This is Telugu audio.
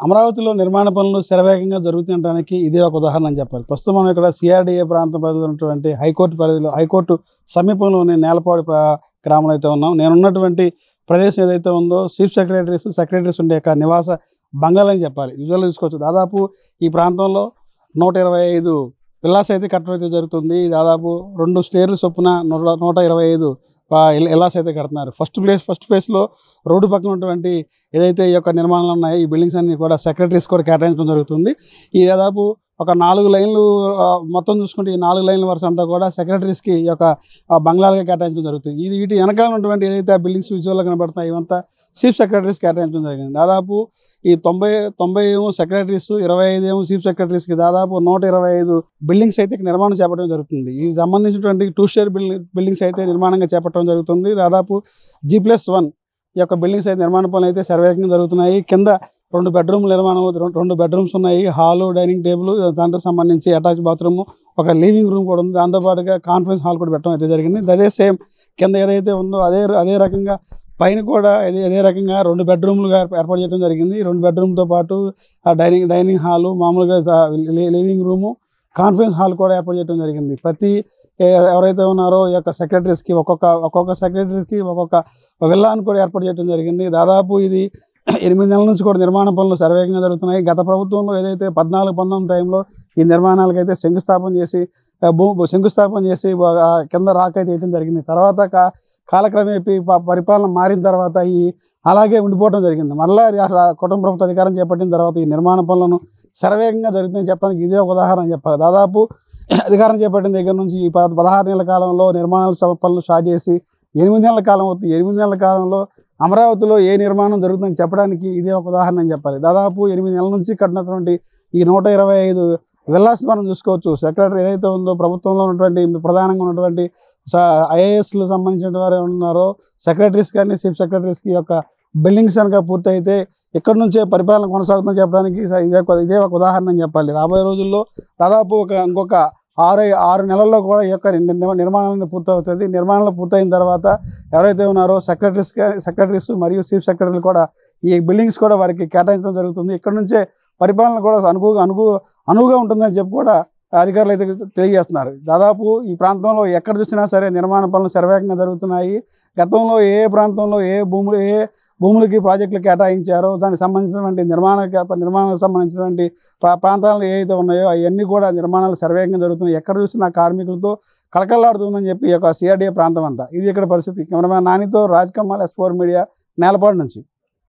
అమరావతిలో నిర్మాణ పనులు శరవేగంగా జరుగుతుండడానికి ఇదే ఒక ఉదాహరణ అని చెప్పాలి. ప్రస్తుతం మనం ఇక్కడ సిఆర్డీఏ ప్రాంతం పరిధిలో ఉన్నటువంటి హైకోర్టు సమీపంలోని నేలపాడు గ్రామంలో అయితే ఉన్నాం. నేనున్నటువంటి ప్రదేశం ఏదైతే ఉందో చీఫ్ సెక్రటరీస్ ఉండే యొక్క నివాస బంగాళా అని చెప్పాలి. విజువల్ తీసుకోవచ్చు. దాదాపు ఈ ప్రాంతంలో 125 విల్లాస్ అయితే కట్టడం అయితే జరుగుతుంది. దాదాపు 2 స్టేర్లు చొప్పున 125 విల్లాస్ అయితే కడుతున్నారు. ఫస్ట్ ఫేజ్లో రోడ్డు పక్కన ఉన్నటువంటి ఏదైతే ఈ యొక్క నిర్మాణాలు ఉన్నాయో ఈ బిల్డింగ్స్ అన్ని కూడా సెక్రటరీస్ కూడా కేటాయించడం జరుగుతుంది. ఈ దాదాపు ఒక 4 లైన్లు మొత్తం చూసుకుంటే ఈ 4 లైన్ల వరుస అంతా కూడా సెక్రటరీస్కి ఈ యొక్క బంగ్లాలుగా కేటాయించడం జరుగుతుంది. వీటి వెనకాల ఉన్నటువంటి ఏదైతే ఆ బిల్డింగ్స్ విజువల్గా కనబడుతున్నాయి ఇవంతా చీఫ్ సెక్రటరీస్ కేటాయించడం జరిగింది. దాదాపు ఈ 90 ఏమో సెక్రటరీస్, 25 ఏమో చీఫ్ సెక్రటరీస్కి దాదాపు 125 బిల్డింగ్స్ అయితే నిర్మాణం చేపట్టడం జరుగుతుంది. ఈ సంబంధించినటువంటి 2 స్టేర్ బిల్డింగ్స్ అయితే నిర్మాణంగా చేపట్టడం జరుగుతుంది. దాదాపు G+1 ఈ యొక్క బిల్డింగ్స్ అయితే నిర్మాణ పనులు అయితే శరవేగంగా జరుగుతున్నాయి. కింద 2 బెడ్రూమ్ల నిర్మాణం, 2 బెడ్రూమ్స్ ఉన్నాయి. హాలు, డైనింగ్ టేబుల్, దాంతో సంబంధించి అటాచ్ బాత్రూమ్, ఒక లివింగ్ రూమ్ కూడా ఉంది. దాంతోపాటుగా కాన్ఫరెన్స్ హాల్ కూడా పెట్టడం అయితే జరిగింది. అదే సేమ్ కింద ఏదైతే ఉందో అదే రకంగా పైన కూడా అదే రకంగా 2 బెడ్రూమ్లుగా ఏర్పాటు చేయడం జరిగింది. 2 బెడ్రూమ్తో పాటు ఆ డైనింగ్ హాలు, మామూలుగా లివింగ్ రూము, కాన్ఫరెన్స్ హాల్ కూడా ఏర్పాటు చేయడం జరిగింది. ప్రతి ఎవరైతే ఉన్నారో ఈ యొక్క సెక్రటరీస్కి ఒక్కొక్క సెక్రటరీస్కి ఒక్కొక్క విల్లాను కూడా ఏర్పాటు చేయడం జరిగింది. దాదాపు ఇది 8 నెలల నుంచి కూడా నిర్మాణ పనులు శరవేగంగా జరుగుతున్నాయి. గత ప్రభుత్వంలో ఏదైతే 14-19 టైంలో ఈ నిర్మాణాలకైతే శంకుస్థాపన చేసి కింద రాక్ అయితే వేయడం జరిగింది. తర్వాత కాలక్రమేపీ పరిపాలన మారిన తర్వాత అలాగే ఉండిపోవడం జరిగింది. మళ్ళీ కుటుంబ ప్రభుత్వ అధికారం చేపట్టిన తర్వాత ఈ నిర్మాణ పనులను శరవేగంగా జరుగుతుందని చెప్పడానికి ఇదే ఒక ఉదాహరణ చెప్పాలి. దాదాపు అధికారం చేపట్టిన దగ్గర నుంచి ఈ 16 నెలల కాలంలో నిర్మాణాల పనులు స్టార్ట్ చేసి 8 నెలల కాలం అవుతుంది. 8 నెలల కాలంలో అమరావతిలో ఏ నిర్మాణం జరుగుతుందని చెప్పడానికి ఇదే ఒక ఉదాహరణ అని చెప్పాలి. దాదాపు 8 నెలల నుంచి కట్టినటువంటి ఈ 125 విల్లాస్ మనం చూసుకోవచ్చు. సెక్రటరీ ఏదైతే ఉందో ప్రభుత్వంలో ఉన్నటువంటి ప్రధానంగా ఉన్నటువంటి ఐఏఎస్లు సంబంధించిన వారు ఉన్నారో సెక్రటరీస్ కానీ చీఫ్ సెక్రటరీస్కి యొక్క బిల్డింగ్స్ కనుక పూర్తయితే ఇక్కడి నుంచే పరిపాలన కొనసాగుతుందని చెప్పడానికి ఇదే ఒక ఉదాహరణ అని చెప్పాలి. రాబోయే రోజుల్లో దాదాపు ఇంకొక 6 నెలల్లో కూడా ఈ యొక్క నిర్మాణాలను పూర్తవుతుంది. నిర్మాణాలు పూర్తయిన తర్వాత ఎవరైతే ఉన్నారో సెక్రటరీస్ మరియు చీఫ్ సెక్రటరీలు కూడా ఈ బిల్డింగ్స్ కూడా వారికి కేటాయించడం జరుగుతుంది. ఇక్కడ నుంచే పరిపాలన కూడా అనువుగా ఉంటుందని చెప్పి కూడా అధికారులు అయితే తెలియజేస్తున్నారు. దాదాపు ఈ ప్రాంతంలో ఎక్కడ చూసినా సరే నిర్మాణ పనులు శరవేగంగా జరుగుతున్నాయి. గతంలో ఏ ప్రాంతంలో ఏ భూములకి ప్రాజెక్టులు కేటాయించారో దానికి సంబంధించినటువంటి నిర్మాణాలకు సంబంధించినటువంటి ప్రాంతాలు ఏవైతే ఉన్నాయో అవన్నీ కూడా నిర్మాణాలు శరవేగంగా జరుగుతున్నాయి. ఎక్కడ చూసినా కార్మికులతో కళకళలాడుతుందని చెప్పి ఈ యొక్క సిఆర్డీఏ ప్రాంతం అంతా. ఇది ఇక్కడ పరిస్థితి. కెమెరామ్యాన్ నానితో రాజ్ కమల్, S4 మీడియా, నేలపాడు నుంచి.